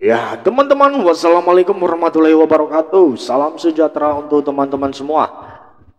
Ya, teman-teman, wassalamualaikum warahmatullahi wabarakatuh. Salam sejahtera untuk teman-teman semua.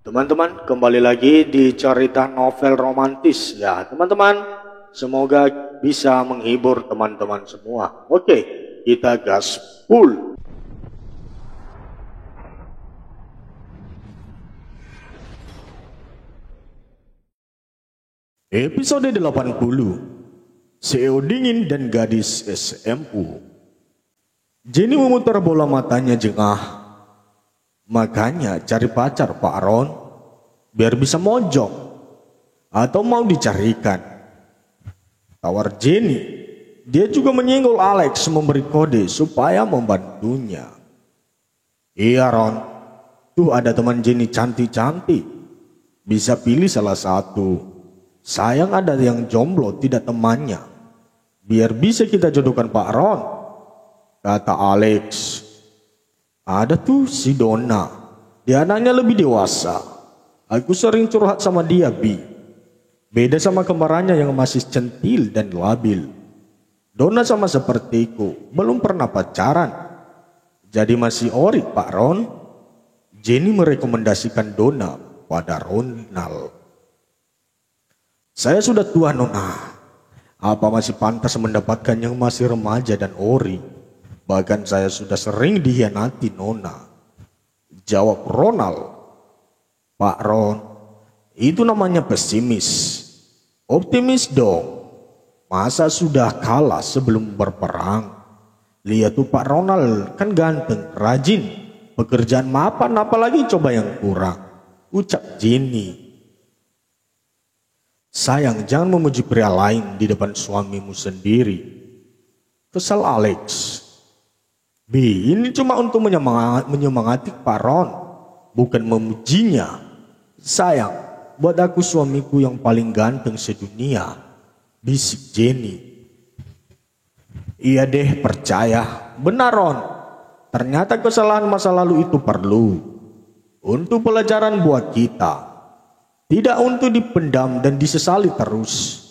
Teman-teman, kembali lagi di cerita novel romantis. Ya, teman-teman, semoga bisa menghibur teman-teman semua. Oke, kita gaspol. Episode 80. CEO dingin dan gadis SMU. Jenny memutar bola matanya jengah. Makanya cari pacar Pak Ron, biar bisa mojok. Atau mau dicarikan? Tawar Jenny. Dia juga menyenggol Alex memberi kode supaya membantunya. Iya Ron, tuh ada teman Jenny cantik-cantik. Bisa pilih salah satu. Sayang ada yang jomblo tidak temannya. Biar bisa kita jodohkan Pak Ron, kata Alex. Ada tuh si Donna. Dia anaknya lebih dewasa. Aku sering curhat sama dia, Bi. Beda sama kembarannya yang masih centil dan labil. Donna sama sepertiku, belum pernah pacaran. Jadi masih ori, Pak Ron. Jenny merekomendasikan Donna pada Ronald. Saya sudah tua, Nona. Apa masih pantas mendapatkan yang masih remaja dan ori? Bahkan saya sudah sering dihianati, Nona. Jawab Ronald. Pak Ron, itu namanya pesimis. Optimis dong. Masa sudah kalah sebelum berperang? Lihat tuh Pak Ronald, kan ganteng, rajin. Pekerjaan mapan apalagi coba yang kurang. Ucap Jenny. Sayang, jangan memuji pria lain di depan suamimu sendiri. Kesal Alex. B, ini cuma untuk menyemangati Pak Ron, bukan memujinya. Sayang, buat aku suamiku yang paling ganteng sedunia, bisik Jenny. Iya deh, percaya. Benar Ron, ternyata kesalahan masa lalu itu perlu untuk pelajaran buat kita. Tidak untuk dipendam dan disesali terus.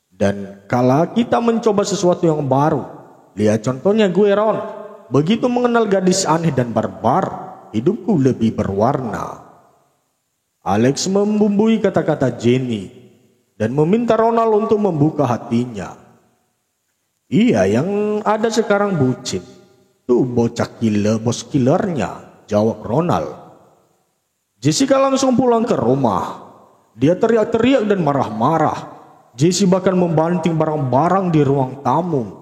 Dan kalau kita mencoba sesuatu yang baru, lihat contohnya gue Ron. Begitu mengenal gadis aneh dan barbar, hidupku lebih berwarna. Alex membumbui kata-kata Jenny dan meminta Ronald untuk membuka hatinya. Iya, yang ada sekarang bucin. Tuh bocah killer, bos killernya, jawab Ronald. Jessica langsung pulang ke rumah. Dia teriak-teriak dan marah-marah. Jessie bahkan membanting barang-barang di ruang tamu.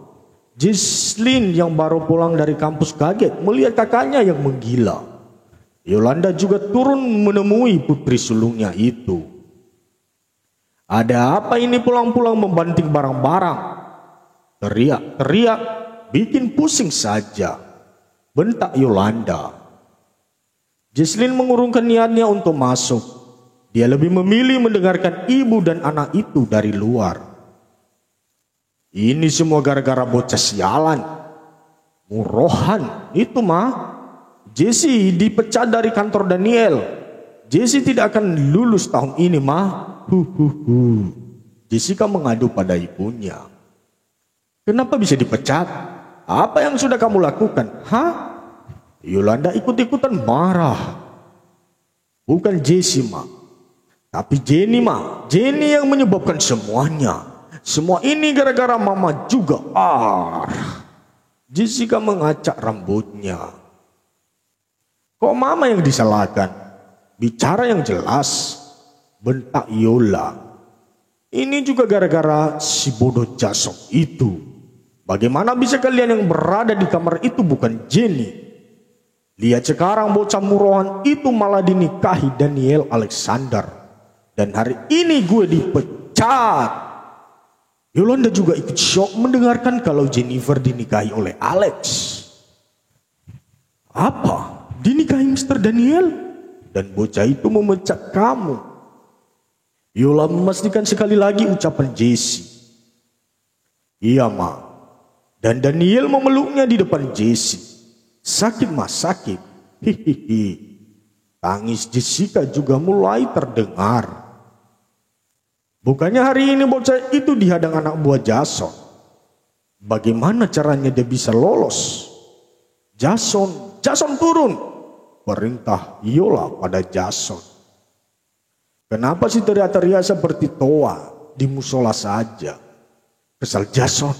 Jesslyn yang baru pulang dari kampus kaget melihat kakaknya yang menggila. Yolanda juga turun menemui putri sulungnya itu. Ada apa ini pulang-pulang membanting barang-barang? Teriak-teriak bikin pusing saja, bentak Yolanda. Jesslyn mengurungkan niatnya untuk masuk. Dia lebih memilih mendengarkan ibu dan anak itu dari luar. Ini semua gara-gara bocah sialan. Murohan itu mah. Jessie dipecat dari kantor Daniel. Jessie tidak akan lulus tahun ini mah. Jessica mengadu pada ibunya. Kenapa bisa dipecat? Apa yang sudah kamu lakukan? Hah? Yolanda ikut-ikutan marah. Bukan Jessie mah, tapi Jenny mah. Jenny yang menyebabkan semuanya. Semua ini gara-gara mama juga. Jessica mengacak rambutnya. Kok mama yang disalahkan? Bicara yang jelas, bentak Yola. Ini juga gara-gara si bodoh Jasok itu. Bagaimana bisa kalian yang berada di kamar itu bukan Jenny? Lihat sekarang bocah murohan itu malah dinikahi Daniel Alexander. Dan hari ini gue dipecat. Yolanda juga ikut shock mendengarkan kalau Jennifer dinikahi oleh Alex. Apa? Dinikahi Mr. Daniel? Dan bocah itu memecat kamu. Yola memastikan sekali lagi ucapan Jessie. Iya ma. Dan Daniel memeluknya di depan Jessie. Sakit mas, sakit. Hihihi. Tangis Jessica juga mulai terdengar. Bukannya hari ini bocah itu dihadang anak buah Jason. Bagaimana caranya dia bisa lolos? Jason turun. Perintah Yola pada Jason. Kenapa sih teriak-teriak seperti toa di musola saja? Kesal Jason.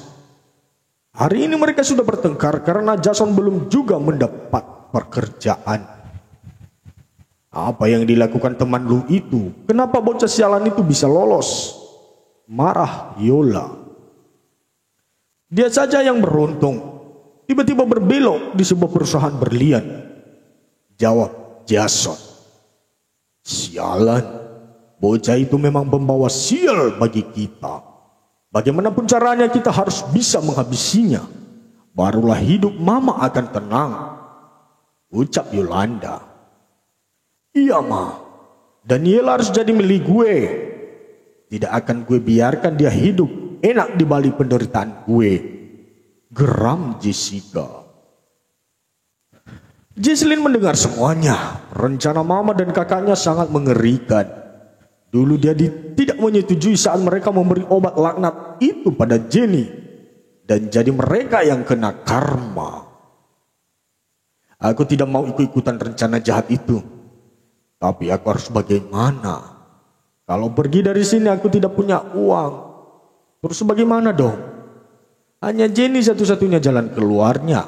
Hari ini mereka sudah bertengkar karena Jason belum juga mendapat pekerjaan. Apa yang dilakukan teman lu itu? Kenapa bocah sialan itu bisa lolos? Marah Yola. Dia saja yang beruntung. Tiba-tiba berbelok di sebuah perusahaan berlian. Jawab Jason. Sialan. Bocah itu memang pembawa sial bagi kita. Bagaimanapun caranya kita harus bisa menghabisinya. Barulah hidup mama akan tenang. Ucap Yolanda. Iya ma, Daniela harus jadi milik gue. Tidak akan gue biarkan dia hidup enak di balik penderitaan gue. Geram Jessica. Jesslyn mendengar semuanya. Rencana mama dan kakaknya sangat mengerikan. Dulu dia tidak menyetujui saat mereka memberi obat laknat itu pada Jenny. Dan jadi mereka yang kena karma. Aku tidak mau ikut-ikutan rencana jahat itu. Tapi aku harus bagaimana? Kalau pergi dari sini aku tidak punya uang. Terus bagaimana dong? Hanya Jenny satu-satunya jalan keluarnya.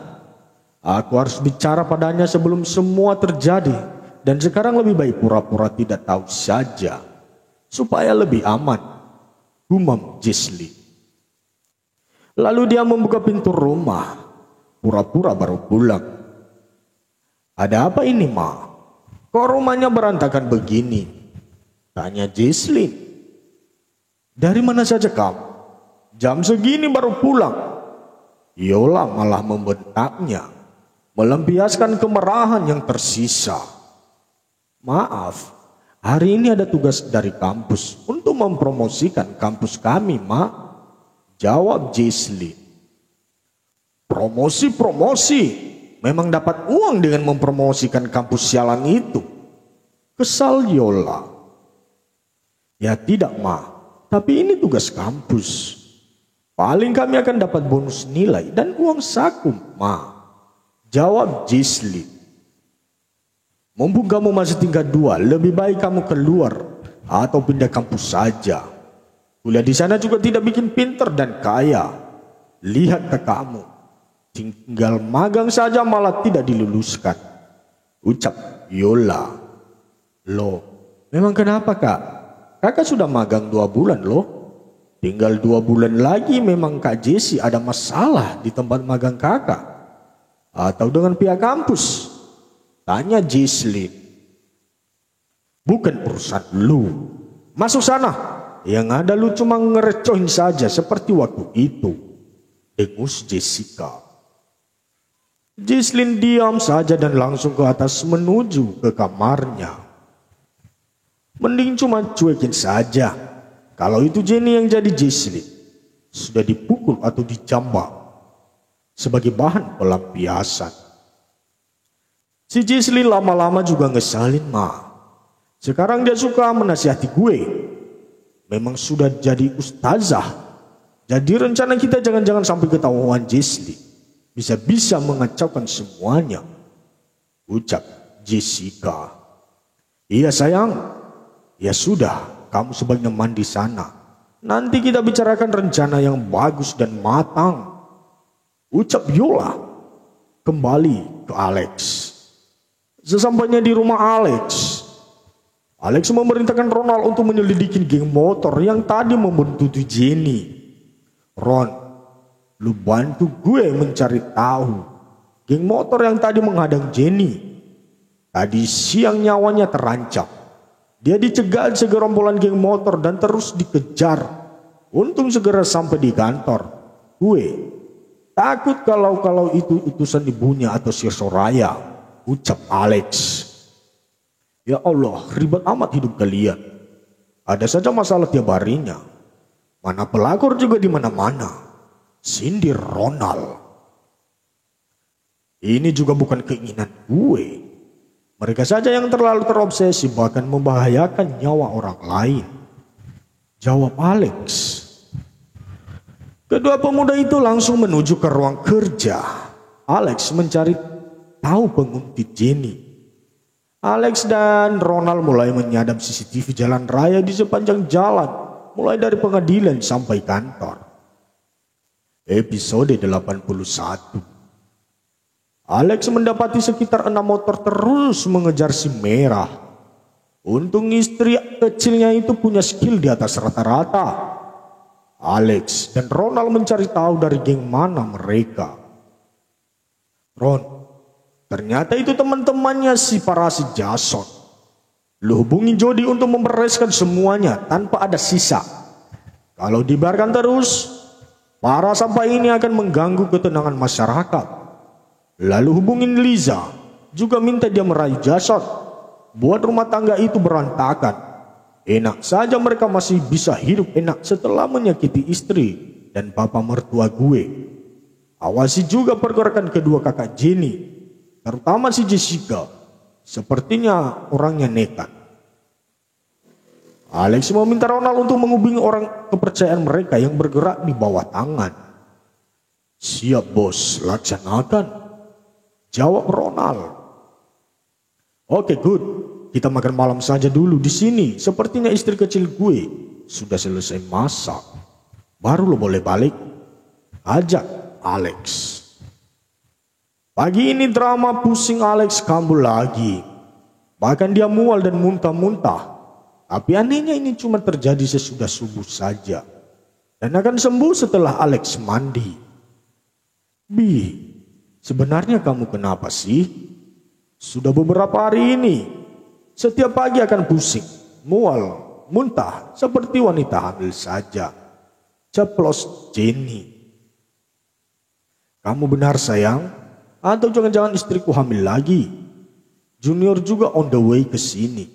Aku harus bicara padanya sebelum semua terjadi. Dan sekarang lebih baik pura-pura tidak tahu saja. Supaya lebih aman. Gumam Jesslyn. Lalu dia membuka pintu rumah. Pura-pura baru pulang. Ada apa ini ma? Kok rumahnya berantakan begini? Tanya Jesslyn. Dari mana saja kamu? Jam segini baru pulang. Yola malah membentaknya. Melampiaskan kemarahan yang tersisa. Maaf, hari ini ada tugas dari kampus untuk mempromosikan kampus kami, ma. Jawab Jesslyn. Promosi. Memang dapat uang dengan mempromosikan kampus sialan itu. Kesal Yola. Ya tidak ma, tapi ini tugas kampus. Paling kami akan dapat bonus nilai dan uang saku ma. Jawab Jesslyn. Mumpung kamu masih tingkat 2, lebih baik kamu keluar atau pindah kampus saja. Kuliah di sana juga tidak bikin pinter dan kaya. Lihat ke kamu. Tinggal magang saja malah tidak diluluskan. Ucap Yola. Loh, memang kenapa kak? Kakak sudah magang 2 bulan loh. Tinggal 2 bulan lagi memang Kak Jessie ada masalah di tempat magang kakak. Atau dengan pihak kampus? Tanya Jesslyn. Bukan urusan lu. Masuk sana. Yang ada lu cuma ngerecohin saja seperti waktu itu. Dengus Jessica. Jesslyn diam saja dan langsung ke atas menuju ke kamarnya. Mending cuma cuekin saja. Kalau itu Jenny yang jadi Jesslyn, sudah dipukul atau dijambak sebagai bahan pelampiasan. Si Jesslyn lama-lama juga ngesalin ma. Sekarang dia suka menasihati gue. Memang sudah jadi ustazah. Jadi rencana kita jangan-jangan sampai ketahuan Jesslyn. Bisa-bisa mengacaukan semuanya. Ucap Jessica. Iya sayang. Ya sudah, kamu sebaiknya mandi sana. Nanti kita bicarakan rencana yang bagus dan matang. Ucap Yola. Kembali ke Alex. Sesampainya di rumah Alex memerintahkan Ronald untuk menyelidiki geng motor yang tadi membuntuti Jenny. Ron, lu bantu gue mencari tahu geng motor yang tadi menghadang Jenny. Tadi siang nyawanya terancam. Dia dicegat segerombolan geng motor dan terus dikejar. Untung segera sampai di kantor. Gue takut kalau itu utusan ibunya atau si Soraya. Ucap Alex. Ya Allah, ribet amat hidup kalian. Ada saja masalah tiap harinya. Mana pelakor juga di mana-mana. Sindir Ronald. Ini juga bukan keinginan gue. Mereka saja yang terlalu terobsesi bahkan membahayakan nyawa orang lain. Jawab Alex. Kedua pemuda itu langsung menuju ke ruang kerja. Alex mencari tahu penguntit Jenny. Alex dan Ronald mulai menyadap CCTV jalan raya di sepanjang jalan, mulai dari pengadilan sampai kantor. Episode 81. Alex mendapati sekitar 6 motor terus mengejar si merah. Untung istri kecilnya itu punya skill di atas rata-rata. Alex dan Ronald mencari tahu dari geng mana mereka. Ron, ternyata itu teman-temannya si Parasi Jason. Lu hubungi Jody untuk membereskan semuanya tanpa ada sisa. Kalau dibiarkan terus, para sampah ini akan mengganggu ketenangan masyarakat. Lalu hubungin Liza, juga minta dia merayu Jason, buat rumah tangga itu berantakan. Enak saja mereka masih bisa hidup enak setelah menyakiti istri dan papa mertua gue. Awasi juga pergerakan kedua kakak Jenny, terutama si Jessica. Sepertinya orangnya nekat. Alex meminta Ronald untuk menghubungi orang kepercayaan mereka yang bergerak di bawah tangan. Siap bos, laksanakan, jawab Ronald. Oke, good. Kita makan malam saja dulu di sini. Sepertinya istri kecil gue sudah selesai masak. Baru lo boleh balik, ajak Alex. Pagi ini drama pusing Alex kambuh lagi. Bahkan dia mual dan muntah-muntah. Tapi anehnya ini cuma terjadi sesudah subuh saja. Dan akan sembuh setelah Alex mandi. Bi, sebenarnya kamu kenapa sih? Sudah beberapa hari ini, setiap pagi akan pusing, mual, muntah seperti wanita hamil saja. Ceplos Jenny. Kamu benar sayang? Atau jangan-jangan istriku hamil lagi? Junior juga on the way ke sini,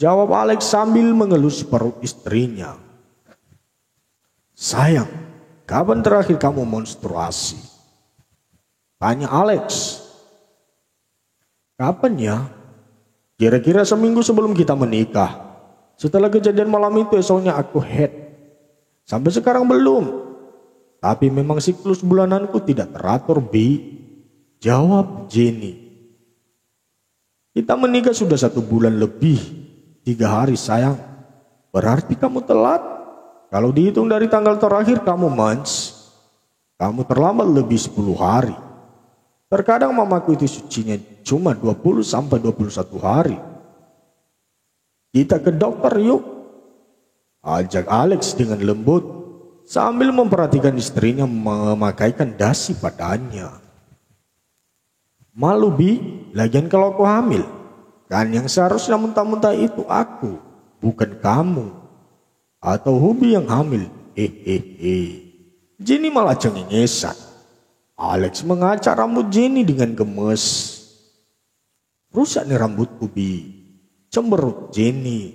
jawab Alex sambil mengelus perut istrinya. Sayang, kapan terakhir kamu menstruasi? Tanya Alex. Kapan ya? Kira-kira seminggu sebelum kita menikah. Setelah kejadian malam itu esoknya aku head. Sampai sekarang belum. Tapi memang siklus bulananku tidak teratur, Bi, jawab Jenny. Kita menikah sudah 1 bulan lebih, 3 hari sayang. Berarti kamu telat. Kalau dihitung dari tanggal terakhir kamu mens, kamu terlambat lebih 10 hari. Terkadang mamaku itu sucinya cuma 20 sampai 21 hari. Kita ke dokter yuk, ajak Alex dengan lembut sambil memperhatikan istrinya memakaikan dasi padanya. Malu Bi, lagian kalau aku hamil, kan yang seharusnya muntah-muntah itu aku, bukan kamu. Atau Hubi yang hamil, Jenny malah cengengesan. Alex mengacak rambut Jenny dengan gemes. Rusak nih rambutku Bi, cemberut Jenny.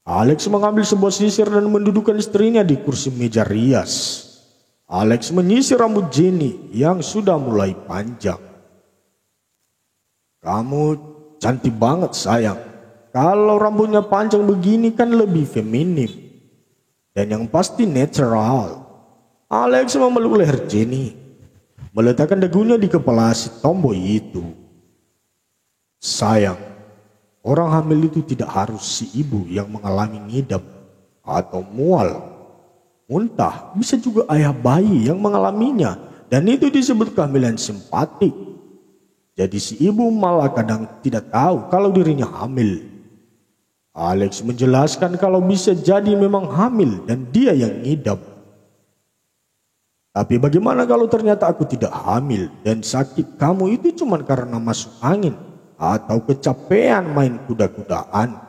Alex mengambil sebuah sisir dan mendudukkan istrinya di kursi meja rias. Alex menyisir rambut Jenny yang sudah mulai panjang. Kamu cantik banget sayang. Kalau rambutnya panjang begini kan lebih feminim. Dan yang pasti natural. Alex memeluk leher Jenny, meletakkan dagunya di kepala si tomboy itu. Sayang, orang hamil itu tidak harus si ibu yang mengalami ngidam atau mual, muntah. Bisa juga ayah bayi yang mengalaminya. Dan itu disebut kehamilan simpatik. Jadi si ibu malah kadang tidak tahu kalau dirinya hamil. Alex menjelaskan kalau bisa jadi memang hamil dan dia yang ngidam. Tapi bagaimana kalau ternyata aku tidak hamil dan sakit kamu itu cuma karena masuk angin atau kecapean main kuda-kudaan?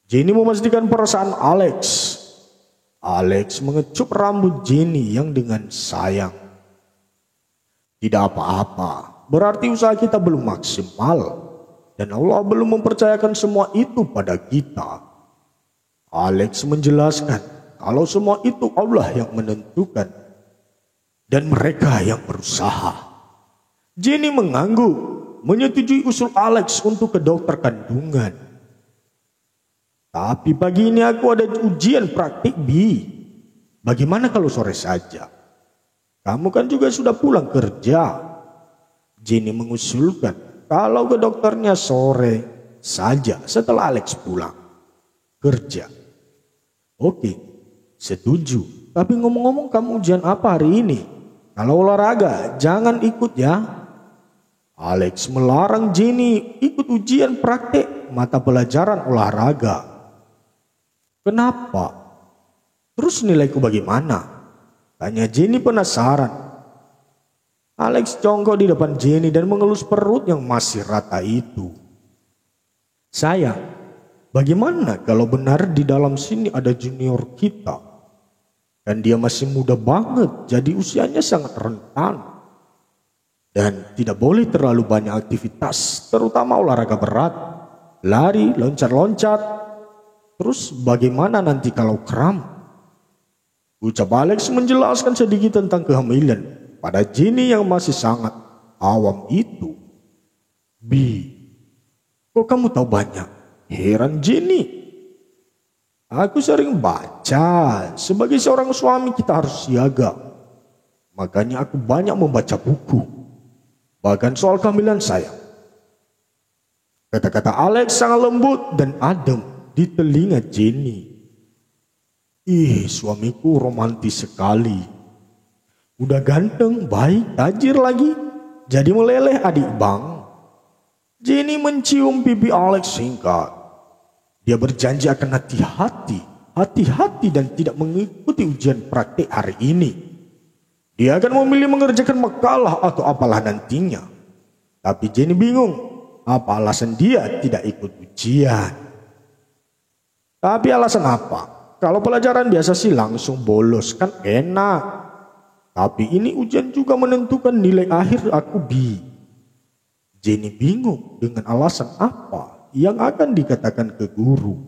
Jenny memastikan perasaan Alex. Alex mengecup rambut Jenny yang dengan sayang. Tidak apa-apa, berarti usaha kita belum maksimal. Dan Allah belum mempercayakan semua itu pada kita. Alex menjelaskan kalau semua itu Allah yang menentukan. Dan mereka yang berusaha. Jenny mengangguk, menyetujui usul Alex untuk ke dokter kandungan. Tapi pagi ini aku ada ujian praktik Bi. Bagaimana kalau sore saja? Kamu kan juga sudah pulang kerja. Jenny mengusulkan kalau ke dokternya sore saja setelah Alex pulang kerja. Oke, setuju. Tapi ngomong-ngomong, kamu ujian apa hari ini? Kalau olahraga jangan ikut ya. Alex melarang Jenny ikut ujian praktek mata pelajaran olahraga. Kenapa? Terus nilaiku bagaimana? Tanya Jenny penasaran. Alex jongkok di depan Jenny dan mengelus perut yang masih rata itu. Sayang, bagaimana kalau benar di dalam sini ada junior kita? Dan dia masih muda banget, jadi usianya sangat rentan. Dan tidak boleh terlalu banyak aktivitas, terutama olahraga berat, lari, loncat-loncat. Terus bagaimana nanti kalau kram? Ucap Alex menjelaskan sedikit tentang kehamilan pada Jenny yang masih sangat awam itu. Kok kamu tahu banyak? Heran Jenny. Aku sering baca, sebagai seorang suami kita harus siaga. Makanya aku banyak membaca buku. Bahkan soal kehamilan saya. Kata-kata Alex sangat lembut dan adem di telinga Jenny. Suamiku romantis sekali. Udah ganteng, baik, tajir lagi. Jadi meleleh adik bang. Jenny mencium pipi Alex singkat. Dia berjanji akan hati-hati dan tidak mengikuti ujian praktik hari ini. Dia akan memilih mengerjakan makalah atau apalah nantinya. Tapi Jenny bingung, apa alasan dia tidak ikut ujian. Tapi alasan apa? Kalau pelajaran biasa sih langsung bolos kan enak. Tapi ini ujian juga menentukan nilai akhir aku B. Jenny bingung dengan alasan apa yang akan dikatakan ke guru.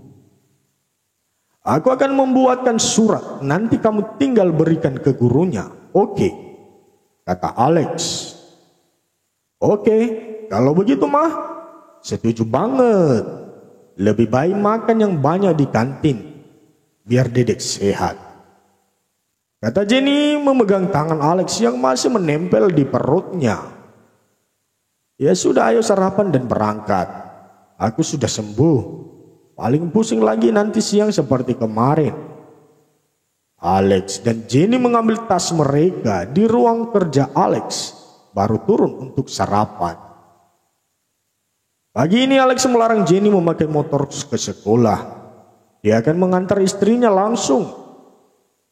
Aku akan membuatkan surat, nanti kamu tinggal berikan ke gurunya. Oke, kata Alex. Oke, kalau begitu mah, setuju banget. Lebih baik makan yang banyak di kantin, biar dedek sehat. Kata Jenny memegang tangan Alex yang masih menempel di perutnya. Ya sudah, ayo sarapan dan berangkat. Aku sudah sembuh. Paling pusing lagi nanti siang seperti kemarin. Alex dan Jenny mengambil tas mereka di ruang kerja Alex, baru turun untuk sarapan. Pagi ini Alex melarang Jenny memakai motor ke sekolah. Dia akan mengantar istrinya langsung.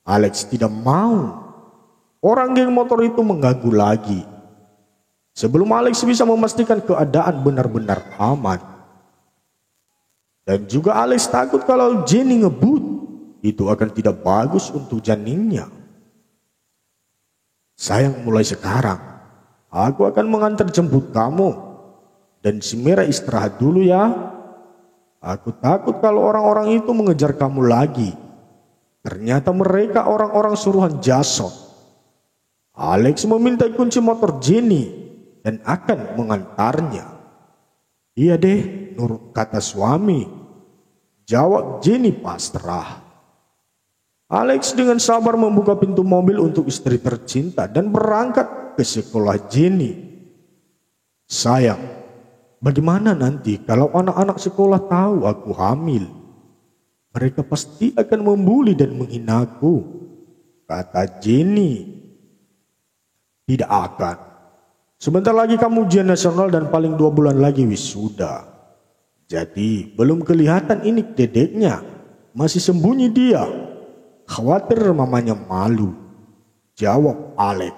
Alex tidak mau orang geng motor itu mengganggu lagi. Sebelum Alex bisa memastikan keadaan benar-benar aman. Dan juga Alex takut kalau Jenny ngebut, itu akan tidak bagus untuk janinnya. Sayang, mulai sekarang aku akan mengantar jemput kamu. Dan si Mira istirahat dulu ya. Aku takut kalau orang-orang itu mengejar kamu lagi. Ternyata mereka orang-orang suruhan Jason. Alex meminta kunci motor Jenny dan akan mengantarnya. Iya deh, nurut kata suami. Jawab Jenny pasrah. Alex dengan sabar membuka pintu mobil untuk istri tercinta dan berangkat ke sekolah Jenny. Sayang, bagaimana nanti kalau anak-anak sekolah tahu aku hamil? Mereka pasti akan membuli dan menghinaku, kata Jenny. Tidak akan. Sebentar lagi kamu ujian nasional dan paling 2 bulan lagi wisuda. Jadi belum kelihatan ini dedeknya. Masih sembunyi dia. Khawatir mamanya malu. Jawab Alex.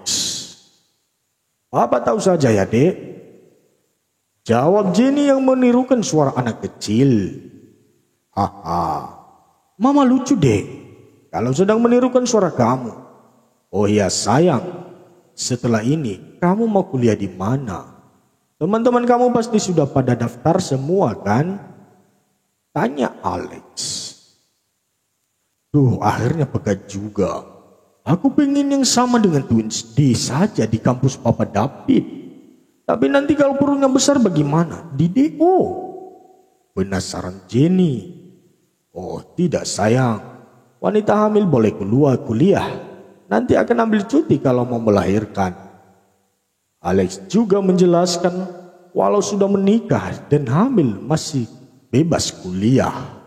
Apa tahu saja ya dek. Jawab Jenny yang menirukan suara anak kecil. Haha. Mama lucu deh kalau sedang menirukan suara kamu. Oh iya sayang, setelah ini kamu mau kuliah di mana? Teman-teman kamu pasti sudah pada daftar semua kan? Tanya Alex. Akhirnya pegat juga. Aku pengen yang sama dengan Twins D saja di kampus Papa David. Tapi nanti kalau perutnya besar bagaimana? Di DO. Penasaran Jenny. Oh tidak sayang, wanita hamil boleh keluar kuliah. Nanti akan ambil cuti kalau mau melahirkan. Alex juga menjelaskan walau sudah menikah dan hamil masih bebas kuliah.